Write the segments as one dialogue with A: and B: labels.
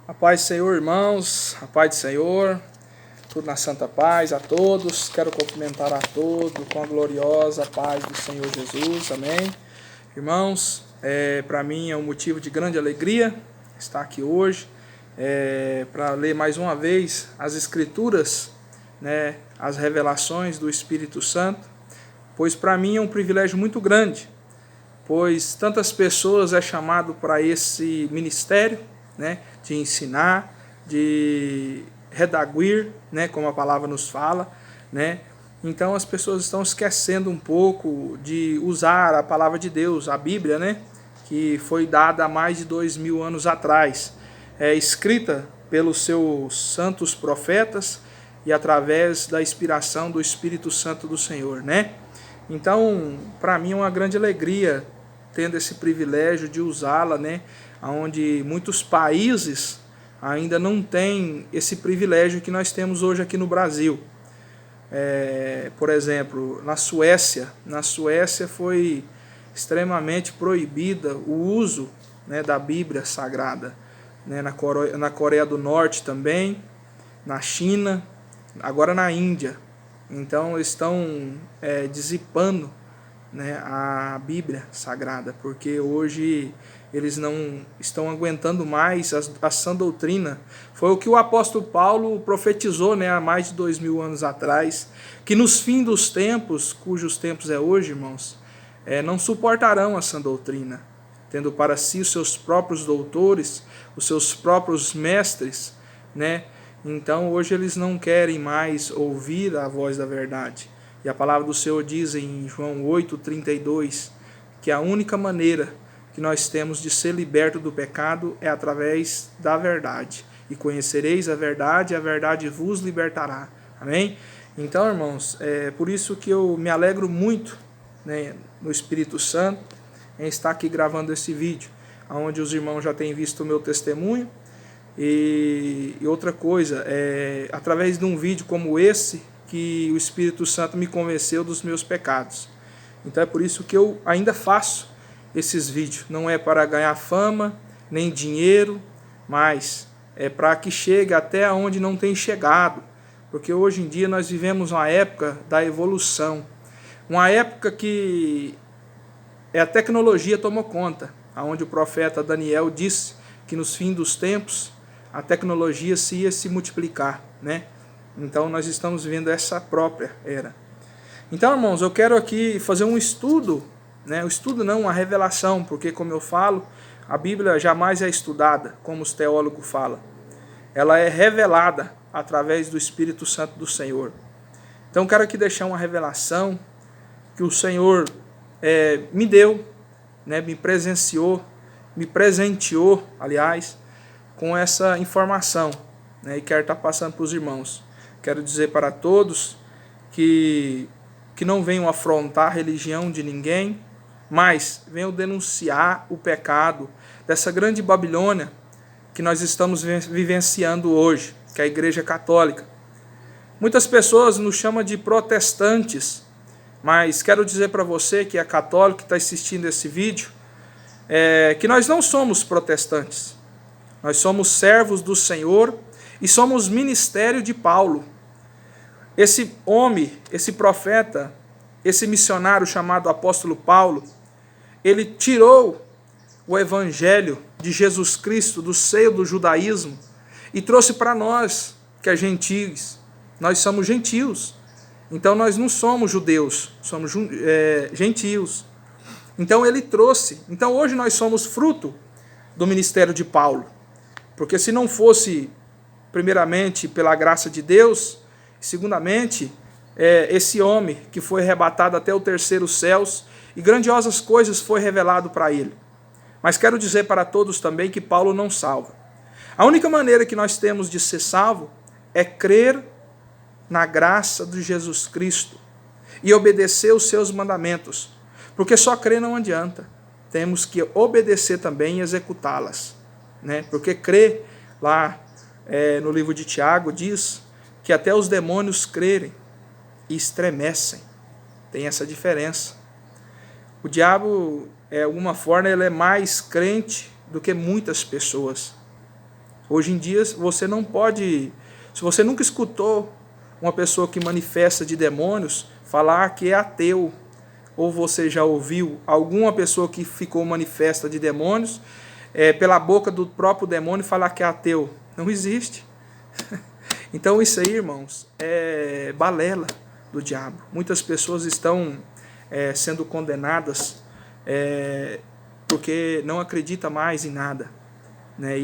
A: A paz do Senhor, irmãos, a paz do Senhor, tudo na santa paz a todos. Quero cumprimentar a todos com a gloriosa paz do Senhor Jesus, amém. Irmãos, para mim é um motivo de grande alegria estar aqui hoje, para ler mais uma vez as Escrituras, as revelações do Espírito Santo, pois para mim é um privilégio muito grande, pois tantas pessoas é chamado para esse ministério, de ensinar, de redaguir, como a palavra nos fala, Então as pessoas estão esquecendo um pouco de usar a palavra de Deus, a Bíblia, que foi dada há mais de 2000 anos atrás, escrita pelos seus santos profetas e através da inspiração do Espírito Santo do Senhor, Então, para mim é uma grande alegria tendo esse privilégio de usá-la, onde muitos países ainda não têm esse privilégio que nós temos hoje aqui no Brasil. Por exemplo, na Suécia foi extremamente proibida o uso, da Bíblia Sagrada. Na Coreia do Norte também, na China, agora na Índia. Então eles estão dissipando, a Bíblia Sagrada, porque hoje eles não estão aguentando mais a sã doutrina. Foi o que o apóstolo Paulo profetizou, há mais de 2000 anos atrás, que nos fins dos tempos, cujos tempos é hoje, irmãos, não suportarão a sã doutrina, tendo para si os seus próprios doutores, os seus próprios mestres, Então hoje eles não querem mais ouvir a voz da verdade. E a palavra do Senhor diz em João 8,32, que a única maneira que nós temos de ser liberto do pecado é através da verdade. E conhecereis a verdade vos libertará. Amém? Então, irmãos, é por isso que eu me alegro muito, no Espírito Santo, em estar aqui gravando esse vídeo, onde os irmãos já têm visto o meu testemunho. E outra coisa, através de um vídeo como esse, que o Espírito Santo me convenceu dos meus pecados. Então é por isso que eu ainda faço esses vídeos. Não é para ganhar fama, nem dinheiro, mas é para que chegue até onde não tem chegado. Porque hoje em dia nós vivemos uma época da evolução. Uma época que a tecnologia tomou conta. Onde o profeta Daniel disse que nos fins dos tempos a tecnologia ia se multiplicar, Então nós estamos vivendo essa própria era. Então, irmãos, eu quero aqui fazer um estudo, um estudo não, uma revelação, porque como eu falo, a Bíblia jamais é estudada, como os teólogos falam. Ela é revelada através do Espírito Santo do Senhor. Então eu quero aqui deixar uma revelação que o Senhor me deu, me presenteou, aliás, com essa informação, e quero estar passando para os irmãos. Quero dizer para todos que não venham afrontar a religião de ninguém, mas venham denunciar o pecado dessa grande Babilônia que nós estamos vivenciando hoje, que é a Igreja Católica. Muitas pessoas nos chamam de protestantes, mas quero dizer para você que é católico, que está assistindo esse vídeo, que nós não somos protestantes. Nós somos servos do Senhor e somos ministério de Paulo. Esse homem, esse profeta, esse missionário chamado apóstolo Paulo, ele tirou o evangelho de Jesus Cristo do seio do judaísmo e trouxe para nós, que é gentios. Nós somos gentios. Então nós não somos judeus, somos gentios. Então ele trouxe. Então hoje nós somos fruto do ministério de Paulo. Porque se não fosse, primeiramente, pela graça de Deus, segundamente, esse homem que foi arrebatado até o terceiro céus, e grandiosas coisas foi revelado para ele. Mas quero dizer para todos também que Paulo não salva. A única maneira que nós temos de ser salvo é crer na graça de Jesus Cristo e obedecer os seus mandamentos. Porque só crer não adianta. Temos que obedecer também e executá-las. Porque crer lá no livro de Tiago diz que até os demônios crerem e estremecem. Tem essa diferença. O diabo, de alguma forma, ele é mais crente do que muitas pessoas. Hoje em dia você não pode, se você nunca escutou uma pessoa que manifesta de demônios falar que é ateu, ou você já ouviu alguma pessoa que ficou manifesta de demônios, pela boca do próprio demônio falar que é ateu. Não existe. Então isso aí, irmãos, é balela do diabo. Muitas pessoas estão sendo condenadas porque não acreditam mais em nada.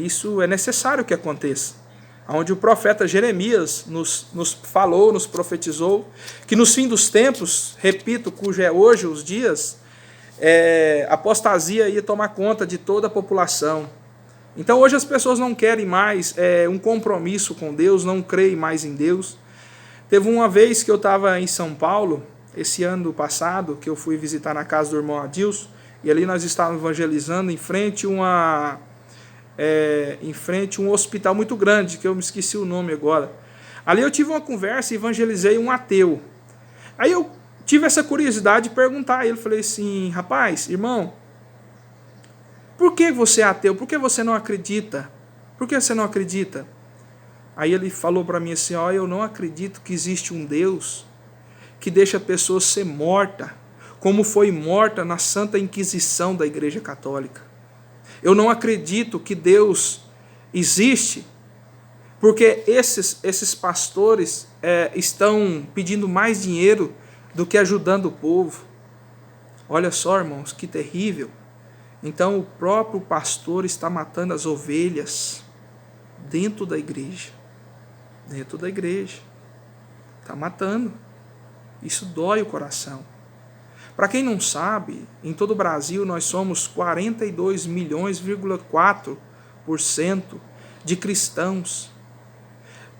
A: Isso é necessário que aconteça. Onde o profeta Jeremias nos falou, nos profetizou, que nos fins dos tempos, repito, cujo é hoje os dias, a apostasia ia tomar conta de toda a população. Então hoje as pessoas não querem mais um compromisso com Deus, não creem mais em Deus. Teve uma vez que eu estava em São Paulo, esse ano passado, que eu fui visitar na casa do irmão Adilson, e ali nós estávamos evangelizando em frente a um hospital muito grande, que eu me esqueci o nome agora. Ali eu tive uma conversa e evangelizei um ateu. Aí eu tive essa curiosidade de perguntar a ele, falei assim, rapaz, irmão, por que você é ateu? Por que você não acredita? Por que você não acredita? Aí ele falou para mim assim, eu não acredito que existe um Deus que deixa a pessoa ser morta, como foi morta na Santa Inquisição da Igreja Católica. Eu não acredito que Deus existe, porque esses pastores estão pedindo mais dinheiro do que ajudando o povo. Olha só, irmãos, que terrível. Então o próprio pastor está matando as ovelhas dentro da igreja. Dentro da igreja. Está matando. Isso dói o coração. Para quem não sabe, em todo o Brasil nós somos 42,4% de cristãos,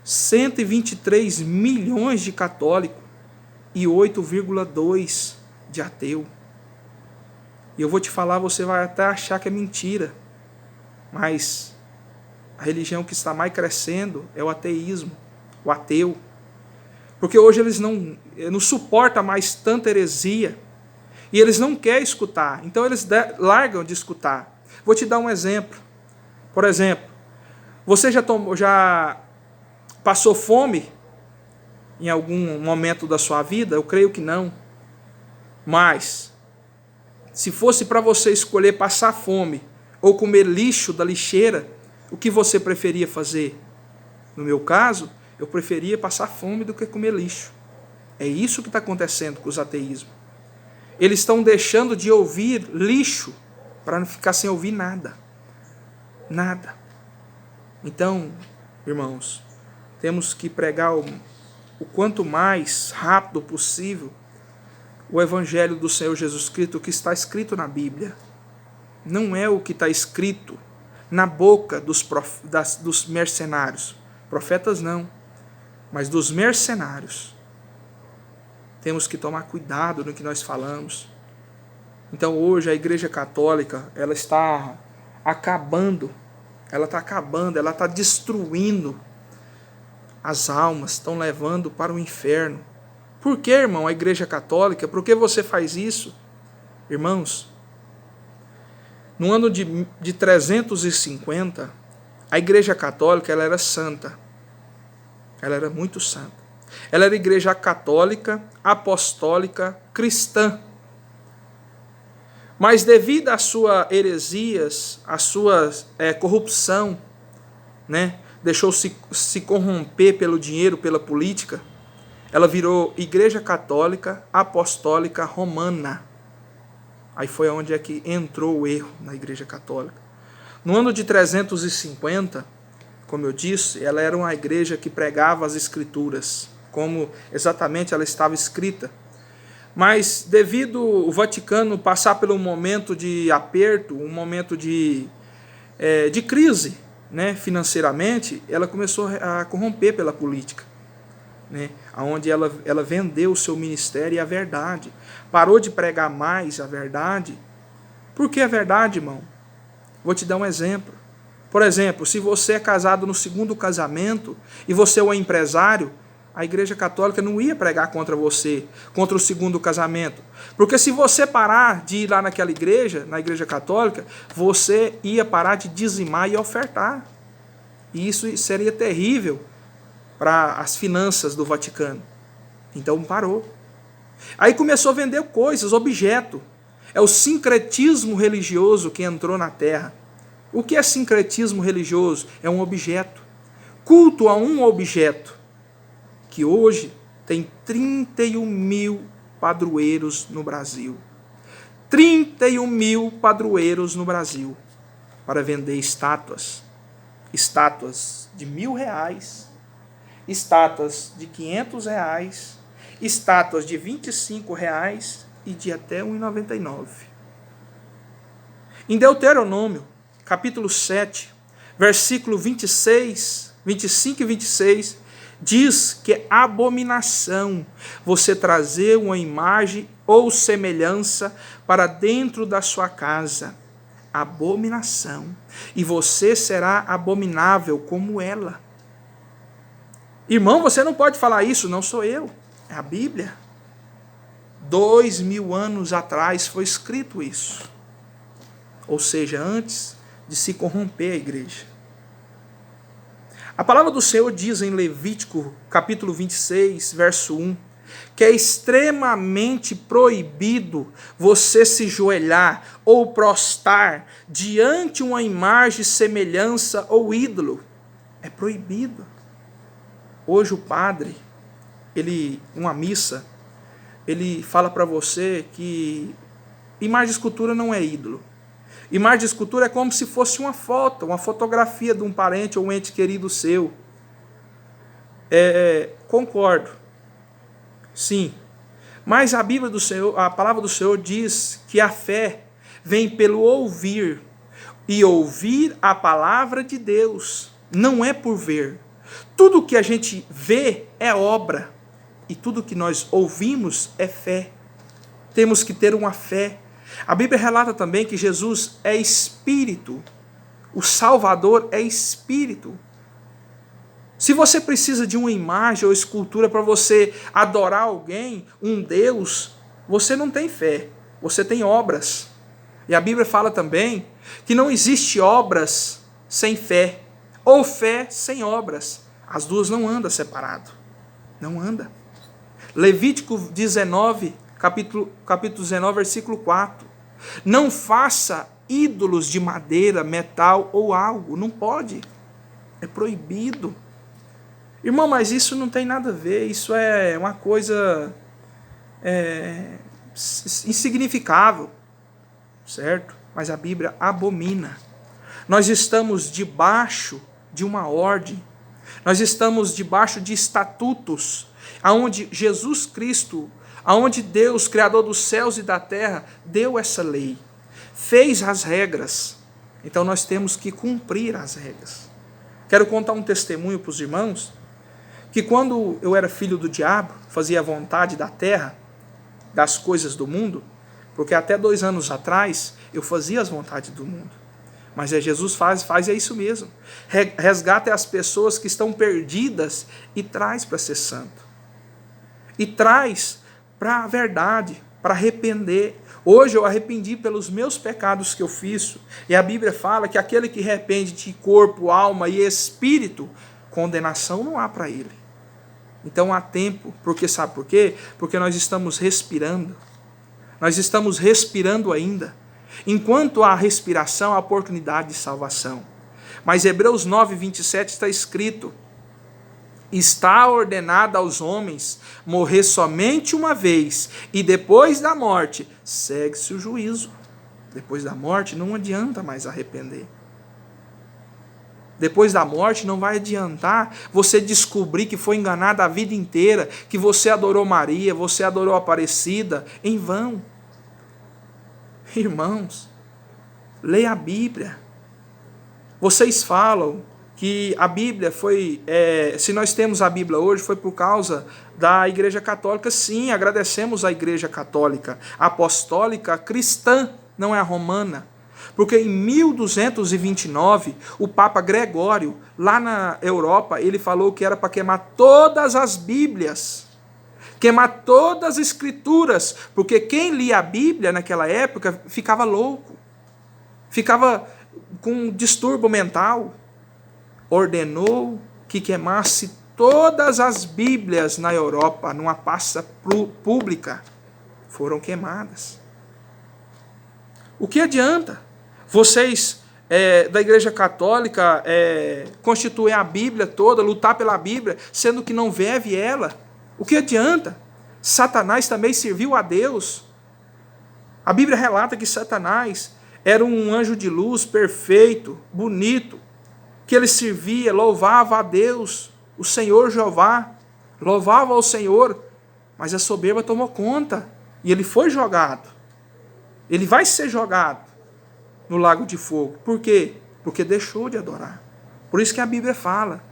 A: 123 milhões de católicos e 8,2% de ateu. E eu vou te falar, você vai até achar que é mentira, mas a religião que está mais crescendo é o ateísmo, o ateu. Porque hoje eles não suportam mais tanta heresia, e eles não querem escutar, então eles largam de escutar. Vou te dar um exemplo. Por exemplo, você já passou fome em algum momento da sua vida? Eu creio que não. Mas, se fosse para você escolher passar fome ou comer lixo da lixeira, o que você preferia fazer? No meu caso, eu preferia passar fome do que comer lixo. É isso que está acontecendo com os ateísmos. Eles estão deixando de ouvir lixo para não ficar sem ouvir nada. Nada. Então, irmãos, temos que pregar o quanto mais rápido possível o Evangelho do Senhor Jesus Cristo, o que está escrito na Bíblia. Não é o que está escrito na boca dos mercenários. Profetas não, mas dos mercenários. Temos que tomar cuidado no que nós falamos. Então hoje a Igreja Católica, ela está acabando, ela está destruindo as almas, estão levando para o inferno. Por que, irmão, a Igreja Católica? Por que você faz isso? Irmãos, no ano de 350, a Igreja Católica ela era santa. Ela era muito santa. Ela era igreja católica, apostólica, cristã. Mas devido às suas heresias, à sua corrupção, deixou-se se corromper pelo dinheiro, pela política, ela virou igreja católica, apostólica, romana. Aí foi onde é que entrou o erro na igreja católica. No ano de 350, como eu disse, ela era uma igreja que pregava as escrituras, como exatamente ela estava escrita. Mas devido o Vaticano passar por um momento de aperto, um momento de crise, financeiramente, ela começou a corromper pela política, onde ela vendeu o seu ministério e a verdade. Parou de pregar mais a verdade. Por que a verdade, irmão? Vou te dar um exemplo. Por exemplo, se você é casado no segundo casamento e você é um empresário, a Igreja Católica não ia pregar contra você, contra o segundo casamento. Porque se você parar de ir lá naquela igreja, na Igreja Católica, você ia parar de dizimar e ofertar. E isso seria terrível para as finanças do Vaticano. Então parou. Aí começou a vender coisas, objeto. É o sincretismo religioso que entrou na Terra. O que é sincretismo religioso? É um objeto. Culto a um objeto, que hoje tem 31 mil padroeiros no Brasil. 31 mil padroeiros no Brasil para vender estátuas. Estátuas de R$1.000, estátuas de R$500, estátuas de R$25 e de até R$1,99. Em Deuteronômio, capítulo 7, versículo 25 e 26, diz que é abominação você trazer uma imagem ou semelhança para dentro da sua casa. Abominação. E você será abominável como ela. Irmão, você não pode falar isso, não sou eu. É a Bíblia. 2000 anos atrás foi escrito isso. Ou seja, antes de se corromper a igreja. A palavra do Senhor diz em Levítico, capítulo 26, verso 1, que é extremamente proibido você se joelhar ou prostrar diante uma imagem, semelhança ou ídolo. É proibido. Hoje o padre, uma missa, ele fala para você que imagem de escultura não é ídolo. Imagem de escultura é como se fosse uma foto, uma fotografia de um parente ou um ente querido seu. Concordo. Sim. Mas a Bíblia do Senhor, a palavra do Senhor diz que a fé vem pelo ouvir. E ouvir a palavra de Deus. Não é por ver. Tudo que a gente vê é obra. E tudo que nós ouvimos é fé. Temos que ter uma fé. A Bíblia relata também que Jesus é Espírito. O Salvador é Espírito. Se você precisa de uma imagem ou escultura para você adorar alguém, um Deus, você não tem fé. Você tem obras. E a Bíblia fala também que não existe obras sem fé. Ou fé sem obras. As duas não andam separado. Não anda. Levítico 19, capítulo 19, versículo 4. Não faça ídolos de madeira, metal ou algo. Não pode. É proibido. Irmão, mas isso não tem nada a ver. Isso é uma coisa insignificável. Certo? Mas a Bíblia abomina. Nós estamos debaixo de uma ordem. Nós estamos debaixo de estatutos, aonde Jesus Cristo, aonde Deus, Criador dos céus e da terra, deu essa lei, fez as regras. Então nós temos que cumprir as regras. Quero contar um testemunho para os irmãos, que quando eu era filho do diabo, fazia a vontade da terra, das coisas do mundo, porque até 2 anos atrás eu fazia as vontades do mundo. Mas Jesus faz é isso mesmo. Resgata as pessoas que estão perdidas e traz para ser santo. E traz para a verdade, para arrepender. Hoje eu arrependi pelos meus pecados que eu fiz. E a Bíblia fala que aquele que arrepende de corpo, alma e espírito, condenação não há para ele. Então há tempo, porque sabe por quê? Porque nós estamos respirando. Nós estamos respirando ainda. Enquanto há respiração, há oportunidade de salvação. Mas Hebreus 9, 27 está escrito: está ordenado aos homens morrer somente uma vez, e depois da morte segue-se o juízo. Depois da morte não adianta mais arrepender. Depois da morte não vai adiantar você descobrir que foi enganado a vida inteira, que você adorou Maria, você adorou Aparecida, em vão. Irmãos, leia a Bíblia. Vocês falam que a Bíblia foi, se nós temos a Bíblia hoje, foi por causa da Igreja Católica. Sim, agradecemos a Igreja Católica, apostólica, cristã, não é a romana. Porque em 1229, o Papa Gregório, lá na Europa, ele falou que era para queimar todas as Bíblias. Queimar todas as escrituras, porque quem lia a Bíblia naquela época ficava louco, ficava com um distúrbio mental. ordenou que queimasse todas as Bíblias na Europa, numa praça pública. Foram queimadas. O que adianta vocês da Igreja Católica constituir a Bíblia toda, lutar pela Bíblia, sendo que não vive ela? O que adianta? Satanás também serviu a Deus. A Bíblia relata que Satanás era um anjo de luz perfeito, bonito, que ele servia, louvava a Deus, o Senhor Jeová, louvava ao Senhor, mas a soberba tomou conta e ele foi jogado. Ele vai ser jogado no lago de fogo. Por quê? Porque deixou de adorar. Por isso que a Bíblia fala: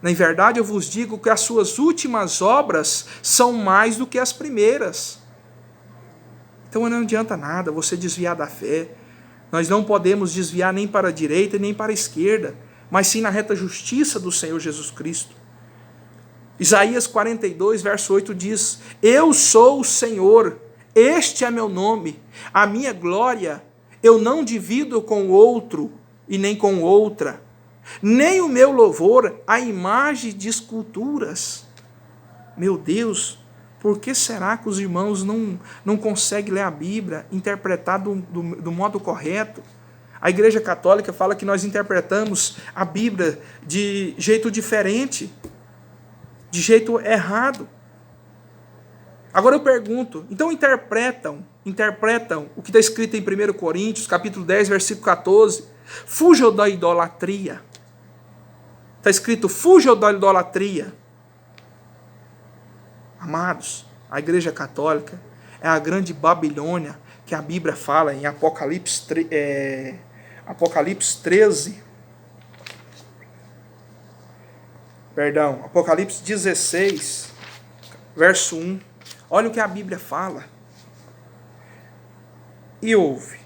A: na verdade eu vos digo que as suas últimas obras são mais do que as primeiras. Então não adianta nada você desviar da fé. Nós não podemos desviar nem para a direita nem para a esquerda, mas sim na reta justiça do Senhor Jesus Cristo. Isaías 42, verso 8 diz: eu sou o Senhor, este é meu nome, a minha glória eu não divido com outro e nem com outra, nem o meu louvor a imagem de esculturas. Meu Deus, por que será que os irmãos não conseguem ler a Bíblia, interpretar do modo correto? A Igreja Católica fala que nós interpretamos a Bíblia de jeito diferente, de jeito errado. Agora eu pergunto, então interpretam o que está escrito em 1 Coríntios, capítulo 10, versículo 14. Fujam da idolatria. Está escrito, fujam da idolatria. Amados, a Igreja Católica é a grande Babilônia que a Bíblia fala em Apocalipse 13. Apocalipse 16, verso 1. Olha o que a Bíblia fala. E houve,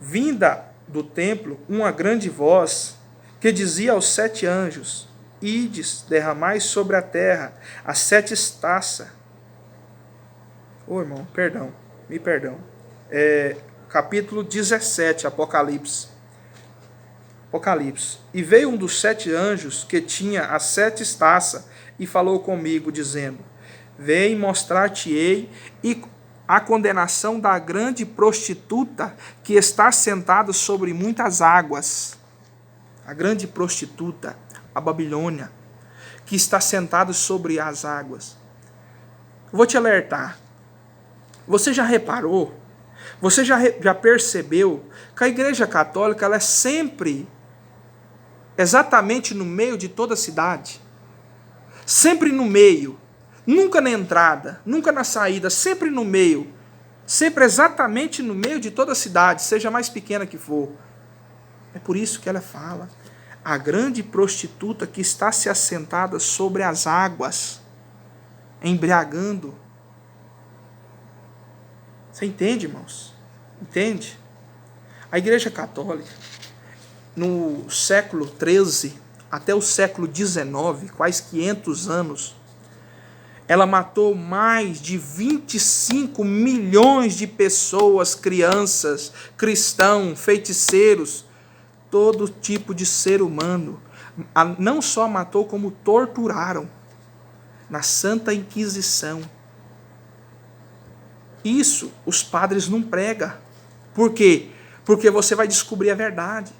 A: vinda do templo, uma grande voz que dizia aos 7 anjos: ides, derramai sobre a terra as 7 taças. Irmão, me perdão. Capítulo 17, Apocalipse. E veio um dos 7 anjos que tinha as 7 taças e falou comigo, dizendo: vem mostrar-te-ei a condenação da grande prostituta que está sentada sobre muitas águas. A grande prostituta, a Babilônia, que está sentada sobre as águas. Vou te alertar. Você já reparou? Você já percebeu que a Igreja Católica ela é sempre exatamente no meio de toda a cidade? Sempre no meio. Nunca na entrada, nunca na saída, sempre no meio. Sempre exatamente no meio de toda a cidade, seja mais pequena que for. É por isso que ela fala: a grande prostituta que está se assentada sobre as águas, embriagando. Você entende, irmãos? Entende? A Igreja Católica, no século XIII até o século XIX, quase 500 anos, ela matou mais de 25 milhões de pessoas, crianças, cristãos, feiticeiros, todo tipo de ser humano. Não só matou, como torturaram na Santa Inquisição. Isso os padres não pregam. Por quê? Porque você vai descobrir a verdade.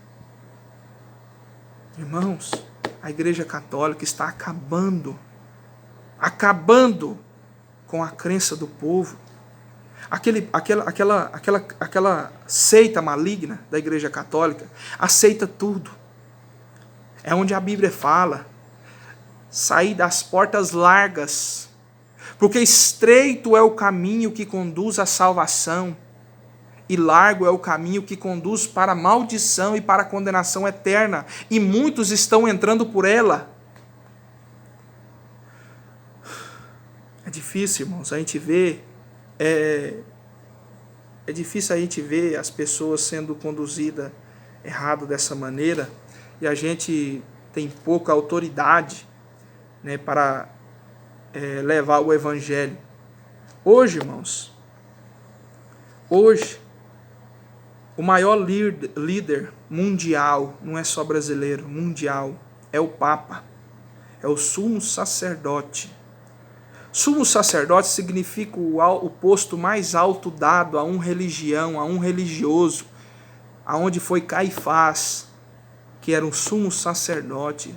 A: Irmãos, a Igreja Católica está acabando com a crença do povo. Aquela seita maligna da Igreja Católica aceita tudo. É onde a Bíblia fala: sair das portas largas, porque estreito é o caminho que conduz à salvação, e largo é o caminho que conduz para a maldição e para a condenação eterna, e muitos estão entrando por ela. É difícil, irmãos, a gente ver, é difícil a gente ver as pessoas sendo conduzidas errado dessa maneira, e a gente tem pouca autoridade, né, para levar o Evangelho. Hoje, irmãos, O maior líder mundial, não é só brasileiro, mundial, é o Papa, é o sumo sacerdote. Sumo sacerdote significa o posto mais alto dado a uma religião, a um religioso, aonde foi Caifás, que era um sumo sacerdote.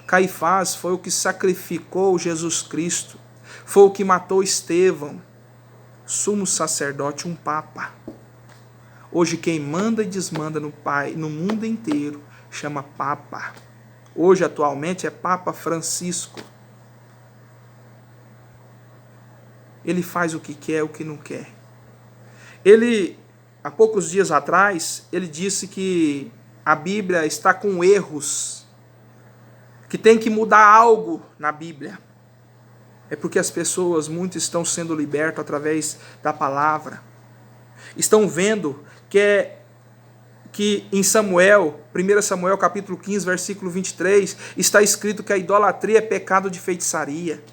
A: Caifás foi o que sacrificou Jesus Cristo, foi o que matou Estevão. Sumo sacerdote, um papa. Hoje quem manda e desmanda no mundo inteiro chama Papa. Hoje, atualmente, é Papa Francisco. Ele faz o que quer, o que não quer. Ele, há poucos dias atrás, ele disse que a Bíblia está com erros, que tem que mudar algo na Bíblia. É porque as pessoas, muitas, estão sendo libertas através da palavra. Estão vendo que em Samuel, 1 Samuel capítulo 15, versículo 23, está escrito que a idolatria é pecado de feitiçaria.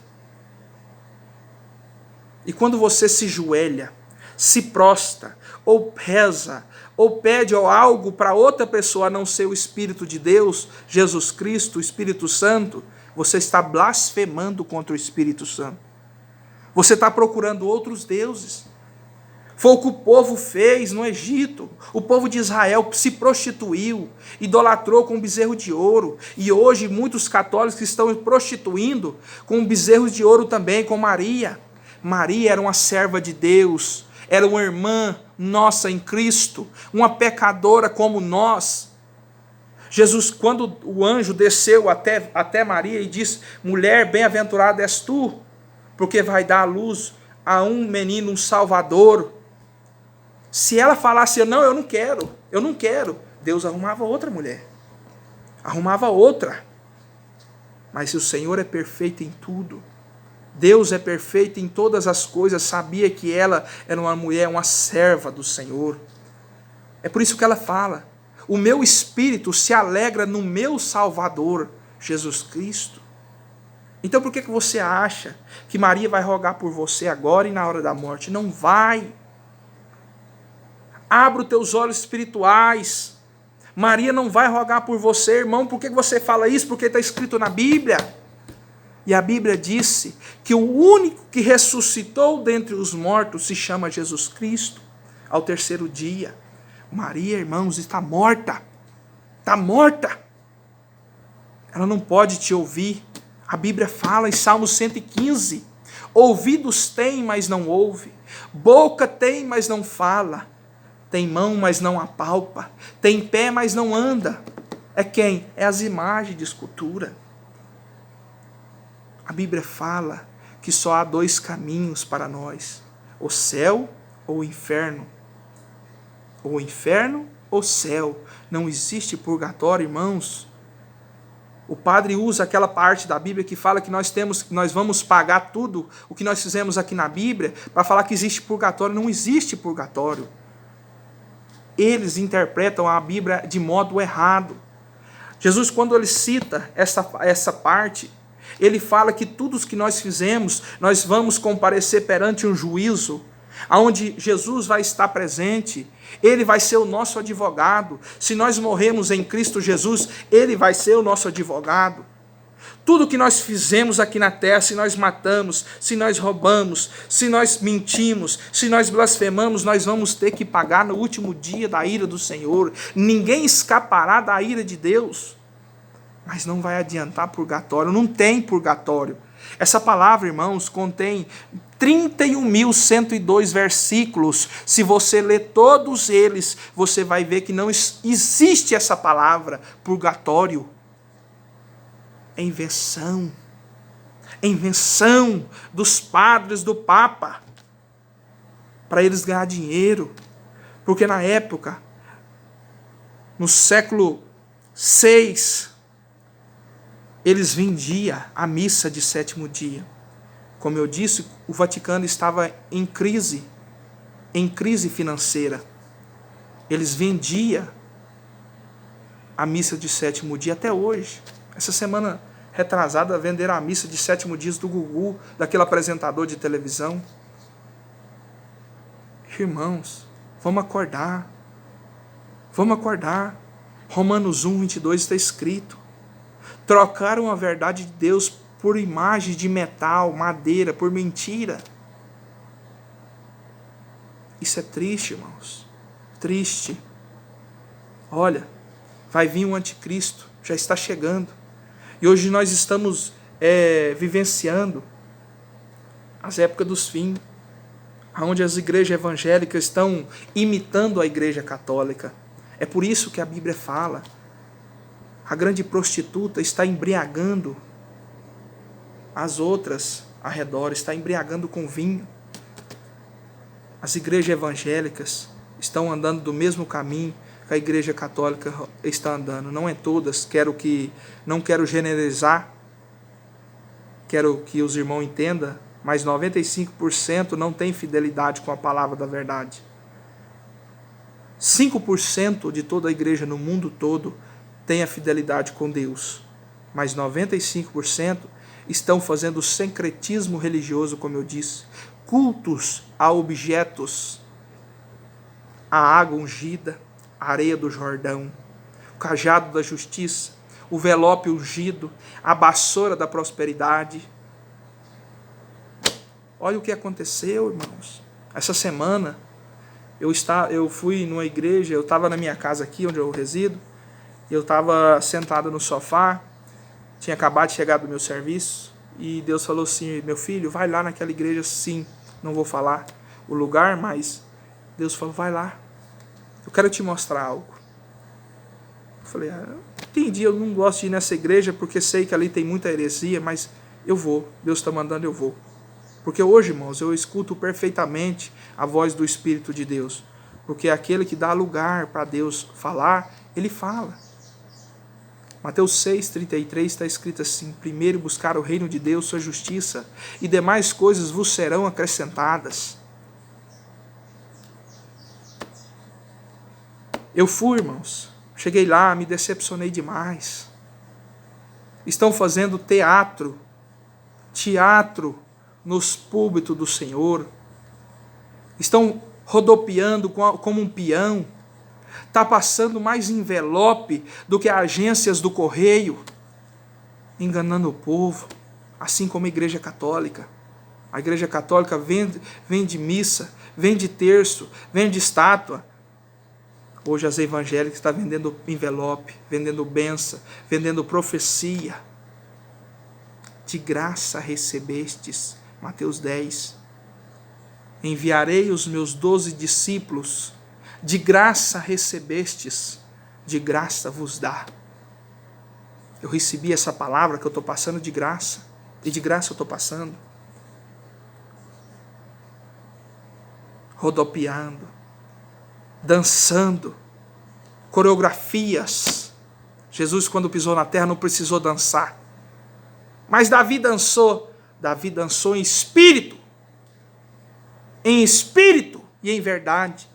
A: E quando você se joelha, se prostra, ou reza, ou pede algo para outra pessoa a não ser o Espírito de Deus, Jesus Cristo, o Espírito Santo, você está blasfemando contra o Espírito Santo. Você está procurando outros deuses. Foi o que o povo fez no Egito. O povo de Israel se prostituiu, idolatrou com bezerro de ouro. E hoje muitos católicos estão prostituindo com bezerros de ouro também, com Maria. Maria era uma serva de Deus, era uma irmã nossa em Cristo, uma pecadora como nós. Jesus, quando o anjo desceu até Maria e disse: mulher, bem-aventurada és tu, porque vai dar à luz a um menino, um Salvador. Se ela falasse, não, eu não quero, Deus arrumava outra mulher, arrumava outra. Mas se o Senhor é perfeito em tudo, Deus é perfeito em todas as coisas, sabia que ela era uma mulher, uma serva do Senhor. É por isso que ela fala: o meu espírito se alegra no meu Salvador, Jesus Cristo. Então por que você acha que Maria vai rogar por você agora e na hora da morte? Não vai. Abra os teus olhos espirituais. Maria não vai rogar por você, irmão. Por que você fala isso? Porque está escrito na Bíblia. E a Bíblia disse que o único que ressuscitou dentre os mortos se chama Jesus Cristo, ao terceiro dia. Maria, irmãos, está morta. Está morta. Ela não pode te ouvir. A Bíblia fala em Salmo 115, ouvidos tem, mas não ouve. Boca tem, mas não fala. Tem mão, mas não apalpa. Tem pé, mas não anda. É quem? É as imagens de escultura. A Bíblia fala que só há dois caminhos para nós: o céu ou o inferno. Ou o inferno ou o céu. Não existe purgatório, irmãos. O padre usa aquela parte da Bíblia que fala que nós vamos pagar tudo o que nós fizemos aqui na Bíblia para falar que existe purgatório. Não existe purgatório. Eles interpretam a Bíblia de modo errado. Jesus, quando ele cita essa parte, ele fala que tudo o que nós fizemos, nós vamos comparecer perante um juízo, onde Jesus vai estar presente. Ele vai ser o nosso advogado. Se nós morremos em Cristo Jesus, ele vai ser o nosso advogado. Tudo que nós fizemos aqui na terra, se nós matamos, se nós roubamos, se nós mentimos, se nós blasfemamos, nós vamos ter que pagar no último dia da ira do Senhor. Ninguém escapará da ira de Deus. Mas não vai adiantar purgatório, não tem purgatório. Essa palavra, irmãos, contém 31.102 versículos. Se você ler todos eles, você vai ver que não existe essa palavra, purgatório. É invenção. É invenção dos padres, do Papa, para eles ganhar dinheiro. Porque na época, no século VI, eles vendiam a missa de sétimo dia. Como eu disse, o Vaticano estava em crise financeira. Eles vendiam a missa de sétimo dia até hoje. Essa semana retrasada venderam a missa de sétimo dia do Gugu, daquele apresentador de televisão. Irmãos, vamos acordar. Vamos acordar. Romanos 1, 22 está escrito. Trocaram a verdade de Deus por imagens de metal, madeira, por mentira. Isso é triste, irmãos. Triste. Olha, vai vir um anticristo, já está chegando. E hoje nós estamos vivenciando as épocas dos fins, onde as igrejas evangélicas estão imitando a igreja católica. É por isso que a Bíblia fala, a grande prostituta está embriagando as outras ao redor, está embriagando com vinho. As igrejas evangélicas estão andando do mesmo caminho que a igreja católica está andando. Não é todas, não quero generalizar, quero que os irmãos entendam, mas 95% não tem fidelidade com a palavra da verdade. 5% de toda a igreja no mundo todo tem a fidelidade com Deus, mas 95% estão fazendo sincretismo religioso, como eu disse, cultos a objetos, a água ungida, a areia do Jordão, o cajado da justiça, o velope ungido, a vassoura da prosperidade. Olha o que aconteceu, irmãos. Essa semana eu fui numa igreja, eu estava na minha casa aqui, onde eu resido, eu estava sentado no sofá, tinha acabado de chegar do meu serviço, e Deus falou assim, meu filho, vai lá naquela igreja, sim, não vou falar o lugar, mas Deus falou, vai lá, eu quero te mostrar algo. Eu falei, entendi, eu não gosto de ir nessa igreja, porque sei que ali tem muita heresia, mas eu vou, Deus está mandando, eu vou. Porque hoje, irmãos, eu escuto perfeitamente a voz do Espírito de Deus, porque aquele que dá lugar para Deus falar, ele fala. Mateus 6,33 está escrito assim, primeiro buscar o reino de Deus, sua justiça, e demais coisas vos serão acrescentadas. Eu fui, irmãos, cheguei lá, me decepcionei demais. Estão fazendo teatro nos púlpitos do Senhor. Estão rodopiando como um peão. Está passando mais envelope do que agências do correio, enganando o povo, assim como a igreja católica. A igreja católica vende missa, vende terço, vende estátua. Hoje as evangélicas estão vendendo envelope, vendendo bênção, vendendo profecia. De graça recebestes, Mateus 10. Enviarei os meus 12 discípulos, de graça recebestes, de graça vos dá. Eu recebi essa palavra que eu estou passando de graça, e de graça eu estou passando. Rodopiando, dançando, coreografias. Jesus, quando pisou na terra, não precisou dançar. Mas Davi dançou em espírito e em verdade.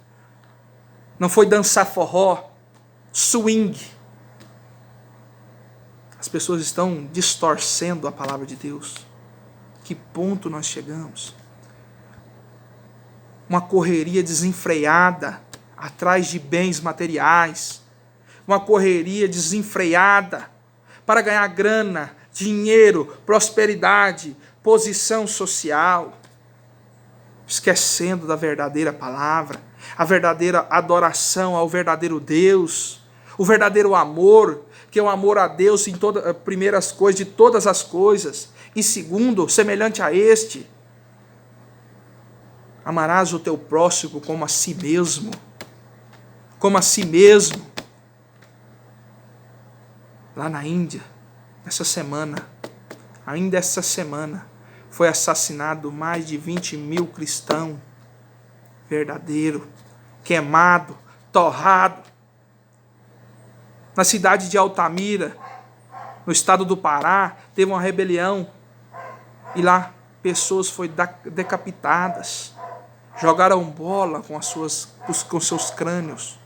A: Não foi dançar forró, swing. As pessoas estão distorcendo a palavra de Deus. Que ponto nós chegamos? Uma correria desenfreada atrás de bens materiais. Uma correria desenfreada para ganhar grana, dinheiro, prosperidade, posição social. Esquecendo da verdadeira palavra, a verdadeira adoração ao verdadeiro Deus, o verdadeiro amor, que é o amor a Deus em primeiras coisas, de todas as coisas, e segundo, semelhante a este, amarás o teu próximo como a si mesmo, Lá na Índia, ainda essa semana, foi assassinado mais de 20 mil cristãos, verdadeiro, queimado, torrado. Na cidade de Altamira, no estado do Pará, teve uma rebelião, e lá pessoas foram decapitadas, jogaram bola com seus crânios,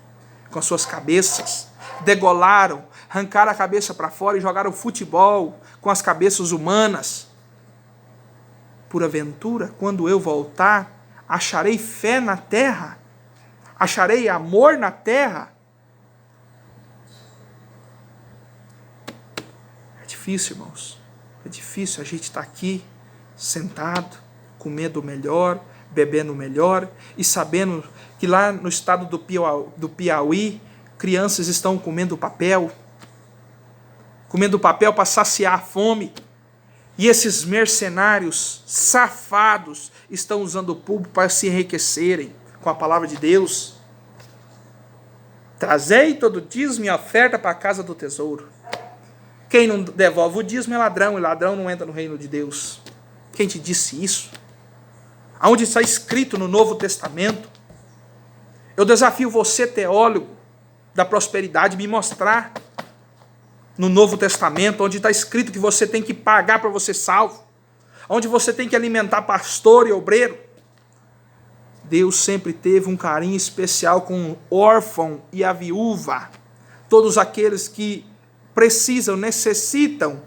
A: com suas cabeças, degolaram, arrancaram a cabeça para fora e jogaram futebol com as cabeças humanas. Por aventura, quando eu voltar, acharei fé na terra? Acharei amor na terra? difícil, irmãos. É difícil a gente estar aqui, sentado, comendo o melhor, bebendo o melhor, e sabendo que lá no estado do Piauí, crianças estão comendo papel para saciar a fome, e esses mercenários safados estão usando o público para se enriquecerem com a palavra de Deus. Trazei todo dízimo e oferta para a casa do tesouro. Quem não devolve o dízimo é ladrão, e ladrão não entra no reino de Deus. Quem te disse isso? Aonde está escrito no Novo Testamento? Eu desafio você, teólogo da prosperidade, me mostrar no Novo Testamento, onde está escrito que você tem que pagar para você ser salvo, onde você tem que alimentar pastor e obreiro. Deus sempre teve um carinho especial com o órfão e a viúva, todos aqueles que precisam, necessitam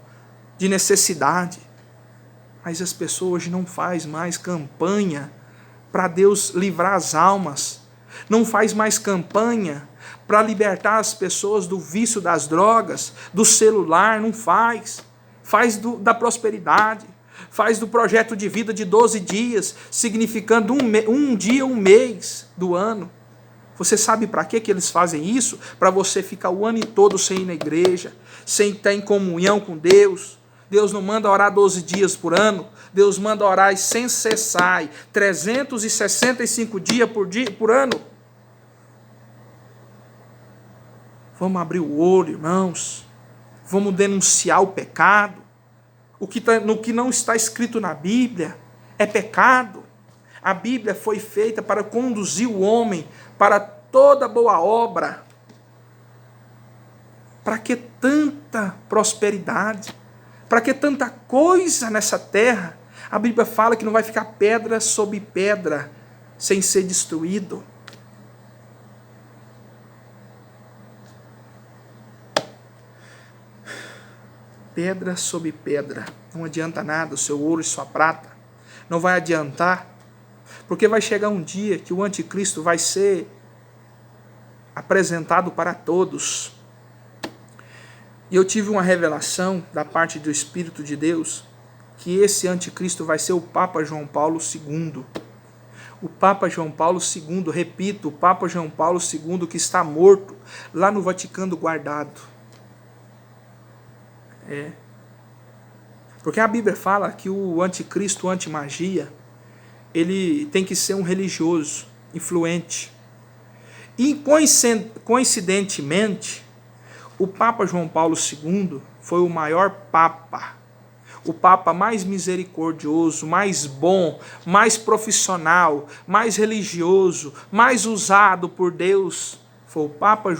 A: de necessidade. Mas as pessoas hoje não fazem mais campanha para Deus livrar as almas, não faz mais campanha para libertar as pessoas do vício das drogas, do celular, não faz. Faz da prosperidade, faz do projeto de vida de 12 dias, significando um dia, um mês do ano. Você sabe para que eles fazem isso? Para você ficar o ano todo sem ir na igreja, sem estar em comunhão com Deus. Deus não manda orar 12 dias por ano, Deus manda orar sem cessar, 365 dias por ano. Vamos abrir o olho, irmãos. Vamos denunciar o pecado. No que não está escrito na Bíblia é pecado. A Bíblia foi feita para conduzir o homem para toda boa obra. Para que tanta prosperidade? Para que tanta coisa nessa terra? A Bíblia fala que não vai ficar pedra sobre pedra sem ser destruído. Pedra sobre pedra, não adianta nada, o seu ouro e sua prata, não vai adiantar, porque vai chegar um dia que o anticristo vai ser apresentado para todos. E eu tive uma revelação da parte do Espírito de Deus, que esse anticristo vai ser o Papa João Paulo II. O Papa João Paulo II, repito, o Papa João Paulo II, que está morto lá no Vaticano guardado. Porque a Bíblia fala que o anticristo, o antimagia, ele tem que ser um religioso, influente. E coincidentemente, o Papa João Paulo II foi o maior Papa, o Papa mais misericordioso, mais bom, mais profissional, mais religioso, mais usado por Deus, foi o Papa